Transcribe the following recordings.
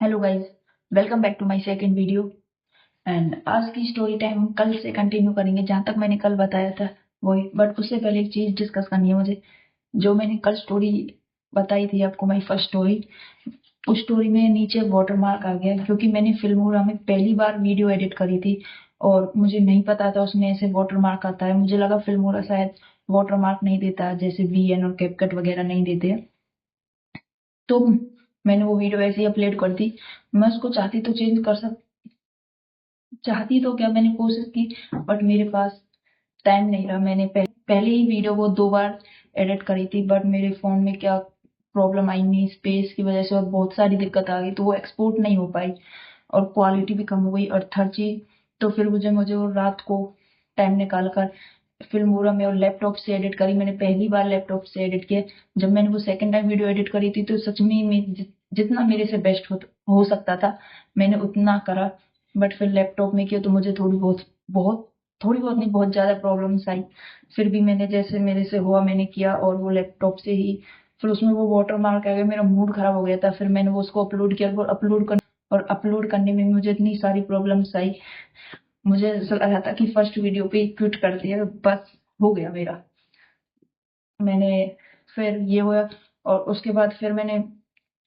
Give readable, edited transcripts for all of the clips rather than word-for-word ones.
Hello guys, welcome back to my second video. And आज की story time हम कल से कंटिन्यू करेंगे जहां तक मैंने कल बताया था वही। बट उससे पहले एक चीज डिस्कस करनी है मुझे। जो मैंने कल स्टोरी बताई थी आपको, माई फर्स्ट स्टोरी, उस स्टोरी में नीचे वाटर मार्क आ गया क्योंकि मैंने फिल्मोरा में पहली बार वीडियो एडिट करी थी और मुझे नहीं पता था उसमें ऐसे वाटर मार्क आता है। मुझे लगा फिल्मोरा शायद वाटर मार्क नहीं देता, जैसे वीएन और कैपकट वगैरह नहीं देते। तो मैंने वो वीडियो ऐसे ही अपलोड कर दी। मैं उसको चाहती तो चेंज कर सक चाहती तो क्या, मैंने कोशिश की बट मेरे पास टाइम नहीं रहा। मैंने पहले ही वीडियो को 2 बार एडिट करी थी बट मेरे फोन में क्या प्रॉब्लम आई, नहीं स्पेस की वजह से और बहुत सारी दिक्कत आ गई, तो वो एक्सपोर्ट नहीं हो पाई और क्वालिटी भी कम हो गई। और थर्ड चीज, तो फिर मुझे वो रात को टाइम निकाल कर फिल्मोरा में और लैपटॉप से एडिट करी। मैंने पहली बार लैपटॉप से एडिट किया। जब मैंने वो सेकंड टाइम वीडियो एडिट करी थी तो सच में जितना मेरे से बेस्ट हो सकता था मैंने उतना करा। बट फिर लैपटॉप में किया तो मुझे थोड़ी बहुत नहीं, बहुत ज्यादा प्रॉब्लम्स आई। फिर भी मैंने जैसे मेरे से हुआ मैंने किया और वो लैपटॉप से ही फिर उसमें वो वाटर मार्क आ गया, मेरा मूड खराब हो गया था। फिर मैंने वो उसको अपलोड किया और अपलोड करने में मुझे इतनी सारी प्रॉब्लम्स आई। मुझे ऐसा लगा था कि फर्स्ट वीडियो पे क्विट कर दिया, बस हो गया मेरा। मैंने फिर ये हुआ और उसके बाद फिर मैंने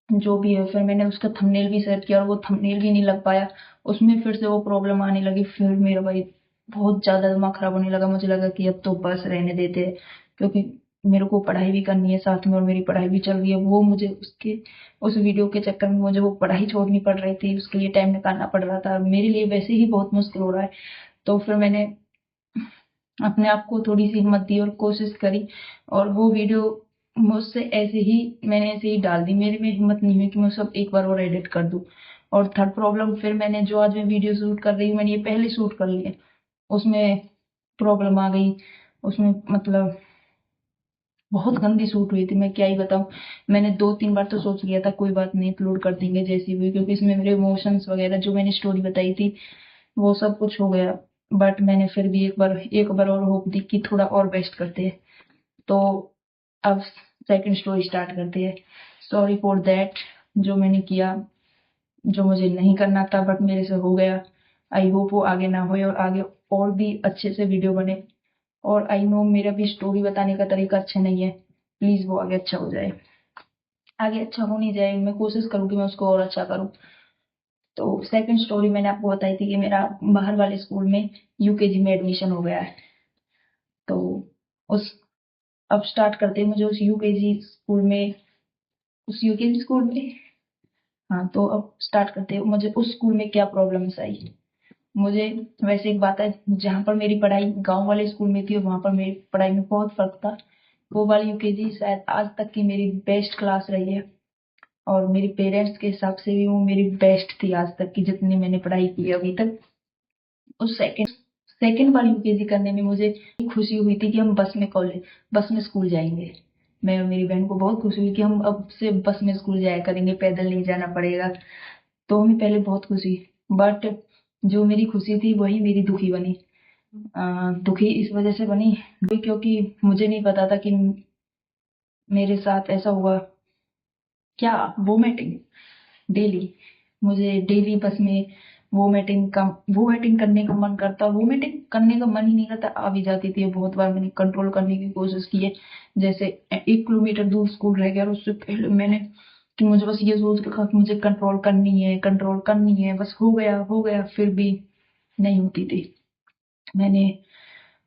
जो भी है, फिर मैंने उसका थंबनेल भी सेट किया और वो थंबनेल भी नहीं लग पाया। उसमें फिर से वो प्रॉब्लम आने लगी। फिर मेरा भाई बहुत ज्यादा दिमाग खराब होने लगा। मुझे लगा कि अब तो बस रहने देते हैं क्योंकि मेरे को पढ़ाई भी करनी है साथ में और मेरी पढ़ाई भी चल रही है। वो मुझे उस वीडियो के चक्कर में मुझे वो पढ़ाई छोड़नी पड़ रही थी, उसके लिए टाइम निकालना पड़ रहा था। मेरे लिए वैसे ही बहुत मुश्किल हो रहा है। तो फिर मैंने अपने आप को थोड़ी सी हिम्मत दी और कोशिश करी और वो वीडियो मुझसे मैंने ऐसे ही डाल दी। मेरे में हिम्मत नहीं हुई कि मैं सब एक बार और एडिट कर दूं। और थर्ड प्रॉब्लम, फिर मैंने जो आज मैं वीडियो शूट कर रही हूँ मैंने ये पहले शूट कर लिया, उसमें प्रॉब्लम आ गई। उसमें मतलब बहुत गंदी शूट हुई थी, मैं क्या ही बताऊं। मैंने 2-3 बार तो सोच लिया था कोई बात नहीं अपलोड कर देंगे जैसी हुई, क्योंकि इसमें मेरे इमोशंस वगैरह जो मैंने स्टोरी बताई थी वो सब कुछ हो गया। बट मैंने फिर भी एक बार और होप दी कि थोड़ा और बेस्ट करते हैं। तो अब सेकंड स्टोरी स्टार्ट करते हैं। सॉरी फॉर दैट, जो मैंने किया, जो मुझे नहीं करना था बट मेरे से हो गया। आई होप वो आगे ना होए और आगे और भी अच्छे से वीडियो बने। और आई नो मेरा भी स्टोरी बताने का तरीका अच्छा नहीं है, प्लीज वो आगे अच्छा हो जाए। आगे अच्छा हो नहीं जाए, मैं कोशिश करूंगी मैं उसको और अच्छा करूं। तो सेकंड स्टोरी मैंने आपको बताई थी कि मेरा बाहर वाले स्कूल में यूकेजी में एडमिशन हो गया है। तो उस अब स्टार्ट करते हैं मुझे उस यूकेजी स्कूल में। हाँ, तो अब स्टार्ट करते हैं मुझे उस स्कूल में क्या प्रॉब्लम्स आई। मुझे वैसे एक बात है, जहाँ पर मेरी पढ़ाई गांव वाले स्कूल में थी और वहां पर मेरी पढ़ाई में बहुत फर्क था। वो वाली यूकेजी शायद आज तक की मेरी बेस्ट क्लास रही है और मेरे पेरेंट्स के हिसाब से भी वो मेरी बेस्ट थी आज तक की जितनी मैंने पढ़ाई की है अभी तक। उस सेकंड वाली यूकेजी करने में मुझे खुशी हुई थी कि हम बस में स्कूल जाएंगे। मैं और मेरी बहन को बहुत खुशी हुई कि हम अब से बस में स्कूल जाया करेंगे, पैदल नहीं जाना पड़ेगा। तो हमें पहले बहुत खुशी, बट जो मेरी खुशी थी वही मेरी दुखी बनी। दुखी इस वजह से बनी क्योंकि मुझे नहीं पता था कि मेरे साथ ऐसा हुआ क्या। वोमिटिंग डेली, मुझे डेली बस में वोमिटिंग करने का मन करता, वोमिटिंग करने का मन ही नहीं करता, आ भी जाती थी। बहुत बार मैंने कंट्रोल करने की कोशिश की है। जैसे 1 किलोमीटर दूर स्कूल रह गया और उससे पहले मैंने कि मुझे बस ये सोच रखा कि मुझे कंट्रोल करनी है, बस हो गया, फिर भी नहीं होती थी। मैंने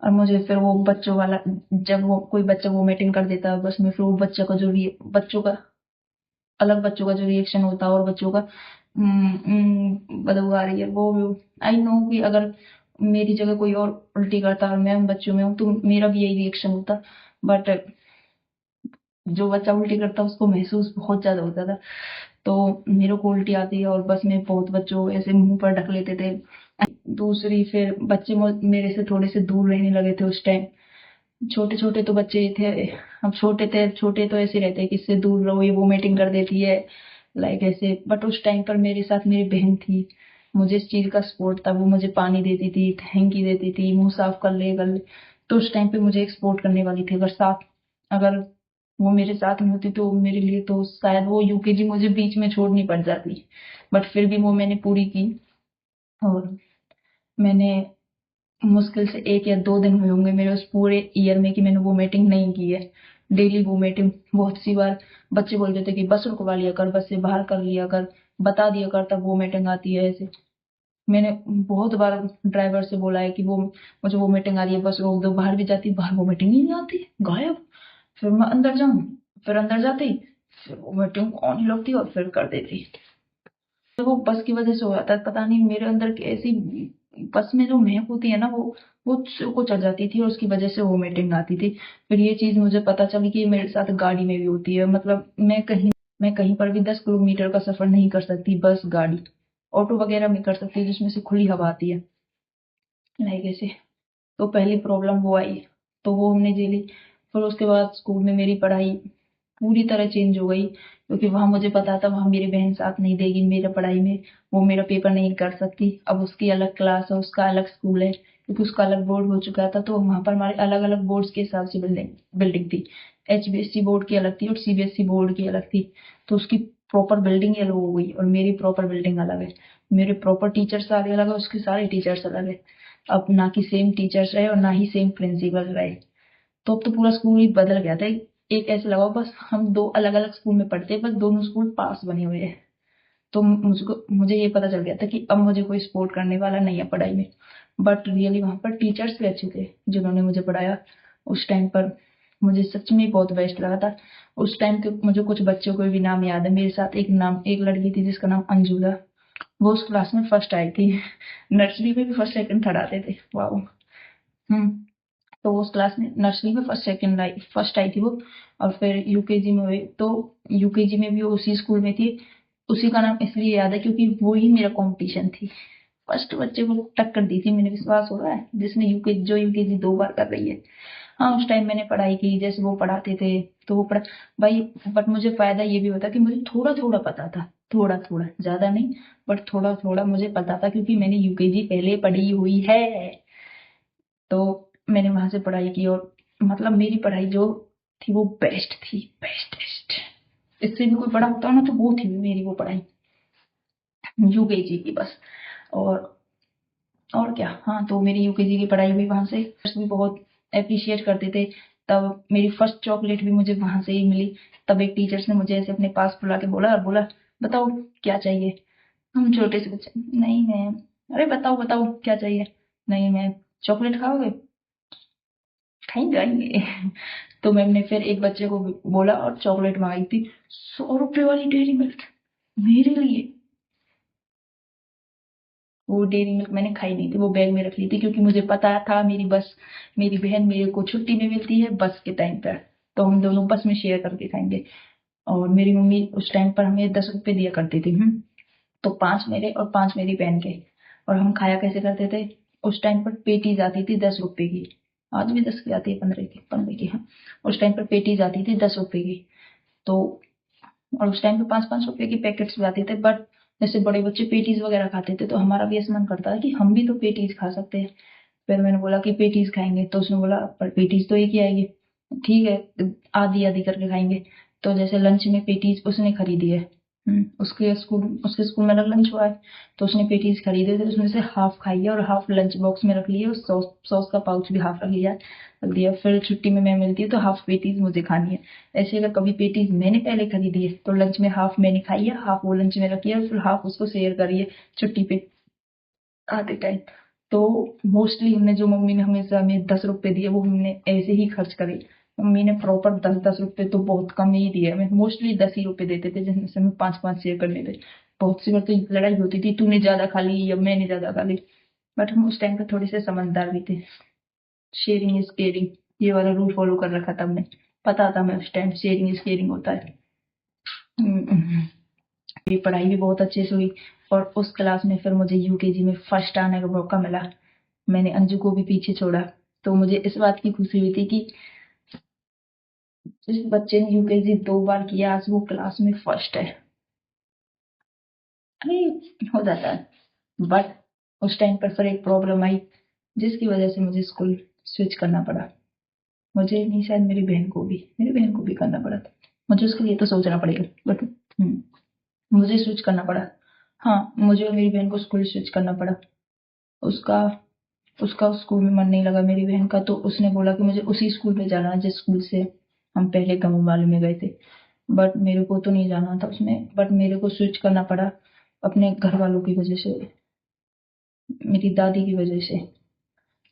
और मुझे फिर वो बच्चों वाला, जब वो कोई बच्चा वोमिटिंग कर देता है बस में, फिर वो बच्चों का जो रिएक्शन होता है और बच्चों का बदबू आ रही है वो। आई नो कि अगर मेरी जगह कोई और उल्टी करता और मैं उन बच्चों में हूँ तो मेरा भी यही रिएक्शन होता। बट जो बच्चा उल्टी करता उसको महसूस बहुत ज्यादा होता था। तो मेरे को उल्टी आती है और बस में बहुत बच्चों ऐसे मुंह पर ढक लेते थे। दूसरी, फिर बच्चे मेरे से थोड़े से दूर रहने लगे थे उस टाइम। छोटे छोटे तो बच्चे थे, अब छोटे तो ऐसे रहते हैं कि इससे दूर रहो, ये वोमिटिंग कर देती है, लाइक ऐसे। बट उस टाइम पर मेरे साथ मेरी बहन थी, मुझे इस चीज का सपोर्ट था। वो मुझे पानी देती थी, थैंकी देती थी, मुंह साफ कर ले। तो उस टाइम पे मुझे एक सपोर्ट करने वाली थी। अगर वो मेरे साथ में होती तो मेरे लिए तो शायद वो यूकेजी मुझे बीच में छोड़नी पड़ जाती, बट फिर भी वो मैंने पूरी की। और मैंने मुश्किल से 1 या 2 दिन हुए होंगे मेरे उस पूरे ईयर में कि मैंने वोमिटिंग नहीं की है। डेली वोमिटिंग बहुत सी बार बच्चे बोलते थे कि बस रुकवा लिया कर, बस से बाहर कर लिया कर, बता दिया कर तब वोमिटिंग आती है ऐसे। मैंने बहुत बार ड्राइवर से बोला है कि वो मुझे वोमिटिंग आ रही है, बस रोक दो। बाहर भी जाती, बाहर वोमिटिंग ही नहीं आती, गायब। फिर मैं अंदर जाऊं, फिर अंदर जाती, फिर वोमिटिंग आने लगती और फिर कर देती। तो वो बस की वजह से हो जाता है, पता नहीं मेरे अंदर कैसी बस में जो महक होती है ना, वो सिर को चढ़ जाती थी और उसकी वजह से वोमिटिंग आती थी। फिर ये चीज मुझे पता चली कि ये मेरे साथ गाड़ी में भी होती है। मतलब मैं कहीं पर भी 10 किलोमीटर का सफर नहीं कर सकती, बस गाड़ी ऑटो वगैरह में कर सकती हूँ जिसमें से खुली हवा आती है, लाइक ऐसे। तो पहली प्रॉब्लम वो आई, तो वो हमने झेली। फिर उसके बाद स्कूल में मेरी पढ़ाई पूरी तरह चेंज हो गई, क्योंकि वहां मुझे पता था वहां मेरी बहन साथ नहीं देगी मेरे पढ़ाई में, वो मेरा पेपर नहीं कर सकती। अब उसकी अलग क्लास है, उसका अलग स्कूल है, क्योंकि उसका अलग बोर्ड हो चुका था। तो वहां पर हमारे अलग अलग बोर्ड्स के हिसाब से बिल्डिंग बिल्डिंग थी। HBSC बोर्ड की अलग थी और CBSE बोर्ड की अलग थी। तो उसकी प्रॉपर बिल्डिंग ही अलग हो गई और मेरी प्रॉपर बिल्डिंग अलग है। मेरे प्रॉपर टीचर सारे अलग है, उसके सारे टीचर्स अलग है। अब ना कि सेम टीचर्स रहे और ना ही सेम प्रिंसिपल रहे। तो अब तो पूरा स्कूल ही बदल गया था। एक ऐसे लगाओ बस हम 2 अलग अलग स्कूल में पढ़ते हैं, बस दोनों स्कूल पास बने हुए हैं। तो मुझे ये पता चल गया था कि अब मुझे कोई सपोर्ट करने वाला नहीं है पढ़ाई में। बट रियली वहां पर टीचर्स भी अच्छे थे जिन्होंने मुझे पढ़ाया उस टाइम पर। मुझे सच में बहुत बेस्ट लगा था उस टाइम के। मुझे कुछ बच्चों को भी नाम याद है। मेरे साथ एक लड़की थी जिसका नाम अंजू था। वो उस क्लास में फर्स्ट आई थी। नर्सरी में भी फर्स्ट सेकंड थर्ड आते थे, वाह। तो उस क्लास में नर्सरी में फर्स्ट आई थी वो। और फिर यूकेजी में हुई, तो यूकेजी में भी वो उसी स्कूल में थी। उसी का नाम इसलिए याद है क्योंकि वो ही मेरा कंपटीशन थी। फर्स्ट बच्चे को टक्कर दी थी मैंने, विश्वास हो रहा है, जिसने यूकेजी 2 बार कर रही है। हाँ, उस टाइम मैंने पढ़ाई की जैसे वो पढ़ाते थे, तो वो पढ़ा भाई। बट मुझे फायदा ये भी होता कि मुझे थोड़ा थोड़ा पता था, थोड़ा थोड़ा, ज्यादा नहीं, बट थोड़ा थोड़ा मुझे पता था क्योंकि मैंने यूकेजी पहले पढ़ी हुई है। तो मैंने वहां से पढ़ाई की और मतलब मेरी पढ़ाई जो थी वो बेस्ट थी, बेस्टेस्ट। इससे भी कोई बड़ा होता है ना तो वो थी मेरी वो पढ़ाई यूकेजी की बस। और और क्या, हाँ, तो मेरी यूकेजी की पढ़ाई हुई वहां से। टीचर्स भी बहुत अप्रिशिएट करते थे। तब मेरी फर्स्ट चॉकलेट भी मुझे वहां से ही मिली। तब एक टीचर्स ने मुझे ऐसे अपने पास बुला के बोला बताओ क्या चाहिए। हम छोटे से बच्चे, नहीं मैम। अरे बताओ बताओ क्या चाहिए। नहीं मैम। चॉकलेट खाओगे, खाएंगे आएंगे। तो मैम ने फिर एक बच्चे को बोला और चॉकलेट मंगाई थी, 100 रुपए वाली डेयरी मिल्क मेरे लिए। वो डेयरी मिल्क मैंने खाई नहीं थी, वो बैग में रख ली थी क्योंकि मुझे पता था मेरी बहन मेरे को छुट्टी में मिलती है बस के टाइम पर, तो हम दोनों बस में शेयर करके खाएंगे। और मेरी मम्मी उस टाइम पर हमें 10 रुपए दिया करती थी। तो 5 मेरे और 5 मेरी बहन के। और हम खाया कैसे करते थे, उस टाइम पर पेटीज आती थी 10 रुपए की। आज भी 10 की आती है, 15 की हाँ। उस टाइम पर पेटीज आती थी 10 रुपए की। तो और उस टाइम पे 5-5 रुपए की पैकेट्स भी आते थे। बट जैसे बड़े बच्चे पेटीज वगैरह खाते थे तो हमारा भी ऐसा मन करता है कि हम भी तो पेटीज खा सकते हैं। फिर मैंने बोला कि पेटीज खाएंगे, तो उसने बोला पर पेटीज तो एक ही आएगी। ठीक है, आधी आधी करके खाएंगे। तो जैसे लंच में पेटीज उसने खरीदी है। उसके स्कूल में अलग लंच हुआ है। तो उसने पेटीज खरीदे थे, उसमें से हाफ खाई है और हाफ लंच बॉक्स में रख लिया, और सॉस सॉस का पाउच भी हाफ रख दिया। फिर छुट्टी में मैं मिलती है तो हाफ पेटीज मुझे खानी है। ऐसे अगर कभी पेटीज मैंने पहले खरीदी है तो लंच में हाफ मैंने खाई है, हाफ वो लंच में रखी है, फिर हाफ उसको शेयर करी है छुट्टी पे आते टाइम। तो मोस्टली हमने जो मम्मी ने हमेशा हमें 10 रुपए दिए वो हमने ऐसे ही खर्च करे। मम्मी ने प्रॉपर 10-10 रुपए तो बहुत कम ही दिए हमें, मोस्टली 10 ही रुपए देते थे जिसमें से हमें 5-5 शेयर करने थे। बहुत सी बार तो लड़ाई होती थी, तूने ज्यादा खा ली या मैंने ज्यादा खा ली। बट हम उस टाइम पे थोड़े से समझदार भी थे। शेयरिंग इज केयरिंग, ये वाला रूल फॉलो कर रखा था हमने। पता था हमें उस टाइम शेयरिंग इज केयरिंग होता है। मेरी पढ़ाई भी बहुत अच्छे से हुई। और उस क्लास में फिर मुझे यूकेजी में फर्स्ट आने का मौका मिला। मैंने अंजू को भी पीछे छोड़ा। तो मुझे इस बात की खुशी हुई थी कि जिस बच्चे ने यूकेजी 2 बार किया आज वो क्लास में फर्स्ट है। अरे, हो जाता है। बट उस टाइम पर फिर एक प्रॉब्लम आई जिसकी वजह से मुझे स्कूल स्विच करना पड़ा। मुझे नहीं, शायद मेरी बहन को भी करना पड़ा था। मुझे उसके लिए तो सोचना पड़ेगा, बट मुझे स्विच करना पड़ा। हाँ, मुझे और मेरी बहन को स्कूल स्विच करना पड़ा। उसका उसका स्कूल में मन नहीं लगा मेरी बहन का, तो उसने बोला कि मुझे उसी स्कूल में जाना है जिस स्कूल से हम पहले गाँव वाले में गए थे। बट मेरे को तो नहीं जाना था उसमें, बट मेरे को स्विच करना पड़ा अपने घर वालों की वजह से, मेरी दादी की वजह से।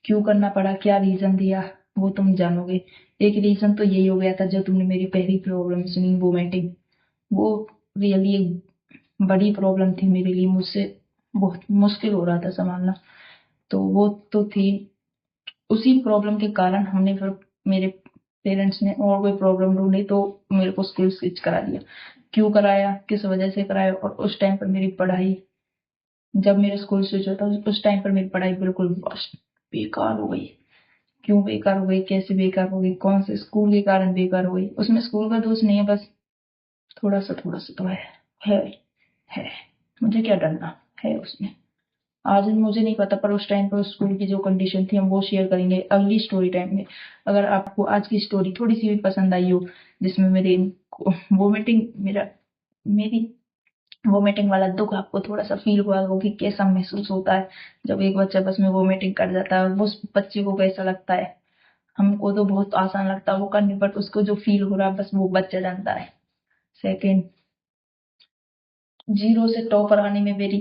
क्यों करना पड़ा, क्या रीजन दिया, वो तुम जानोगे। एक रीजन तो यही हो गया था, जो तुमने मेरी पहली प्रॉब्लम सुनी, वोमिटिंग। वो रियली एक बड़ी प्रॉब्लम थी मेरे लिए, मुझसे बहुत मुश्किल हो रहा था संभालना। तो वो तो थी, उसी प्रॉब्लम के कारण हमने फिर, मेरे पेरेंट्स ने और कोई प्रॉब्लम ढूंढी तो मेरे को स्कूल स्विच करा दिया। क्यों कराया, किस वजह से कराया, और उस टाइम पर मेरी पढ़ाई, जब मेरा स्कूल स्विच होता उस टाइम पर मेरी पढ़ाई बिल्कुल बेकार हो गई। क्यों बेकार हो गई, कैसे बेकार हो गई, कौन से स्कूल के कारण बेकार हो गई, उसमें स्कूल का दोष नहीं है, बस थोड़ा सा तो है है मुझे क्या डरना है उसमें। आज मुझे नहीं पता, पर उस टाइम पर स्कूल की जो कंडीशन थी हम वो शेयर करेंगे अगली स्टोरी टाइम में। अगर आपको आज की स्टोरी थोड़ी सी भी पसंद आई हो, जिसमें वोमिटिंग मेरा मेरी वोमिटिंग वाला दुख आपको थोड़ा सा फील हुआ हो कि कैसा महसूस होता है जब एक बच्चा बस में वोमिटिंग कर जाता है, उस बच्चे को कैसा लगता है। हमको तो बहुत आसान लगता है वो करने, बट उसको जो फील हो रहा है बस वो बच्चा जानता है। सेकेंड, 0 से टॉपर आने में मेरी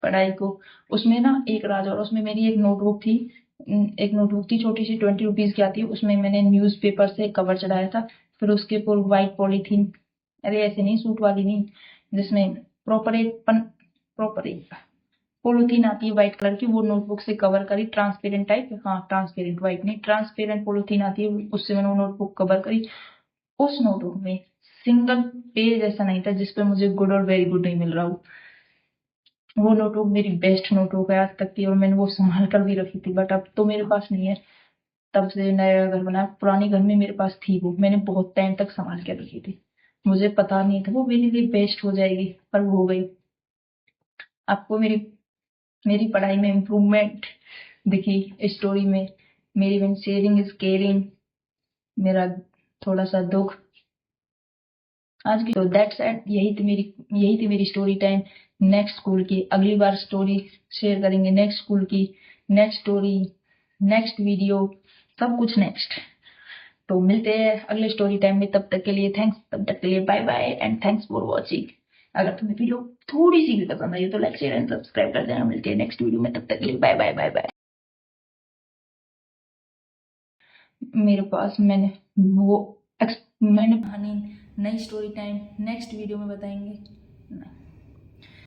पढ़ाई को, उसमें ना एक राज, और उसमें मेरी एक नोटबुक थी, छोटी सी 20 रुपीज की आती है, उसमें मैंने न्यूज पेपर से कवर चढ़ाया था। फिर उसके ऊपर व्हाइट पॉलीथीन, अरे ऐसे नहीं, सूट वाली नहीं, जिसमें प्रॉपर एक प्रॉपर एक पोलोथीन आती है व्हाइट कलर की, वो नोटबुक से कवर करी, ट्रांसपेरेंट टाइप, हाँ ट्रांसपेरेंट, व्हाइट नहीं, ट्रांसपेरेंट पोलोथीन आती है, उससे मैंने वो नोटबुक कवर करी। उस नोटबुक में सिंगल पेज ऐसा नहीं था जिसपे मुझे गुड और वेरी गुड नहीं मिल रहा हो। वो नोटबुक मेरी बेस्ट नोटबुक है आज तक की, और मैंने वो संभाल कर भी रखी थी, बट अब तो मेरे पास नहीं है। तब से नया घर बनाया, पुराने घर में मेरे पास थी, वो मैंने बहुत टाइम तक संभाल के रखी थी। मुझे पता नहीं था वो मेरे लिए बेस्ट हो जाएगी, पर वो हो गई। आपको मेरी मेरी पढ़ाई में इम्प्रूवमेंट दिखी स्टोरी में, मेरी when शेयरिंग इज केयरिंग, मेरा थोड़ा सा दुख आज की। तो दैट्स एट, यही थी मेरी स्टोरी टाइम। नेक्स्ट स्कूल की अगली बार स्टोरी शेयर करेंगे, नेक्स्ट स्कूल की, नेक्स्ट स्टोरी, नेक्स्ट वीडियो, सब कुछ नेक्स्ट। तो मिलते हैं अगले स्टोरी टाइम में, तब तक के लिए थैंक्स, तब तक के लिए bye bye and thanks for watching. अगर तुम्हें वीडियो थोड़ी सी भी पसंद आई हो तो लाइक शेयर एंड सब्सक्राइब कर देना। मिलते हैं नेक्स्ट वीडियो में, तब तक के लिए बाय बाय बाय बाय। मेरे पास मैंने कहानी, नई स्टोरी टाइम नेक्स्ट वीडियो में बताएंगे।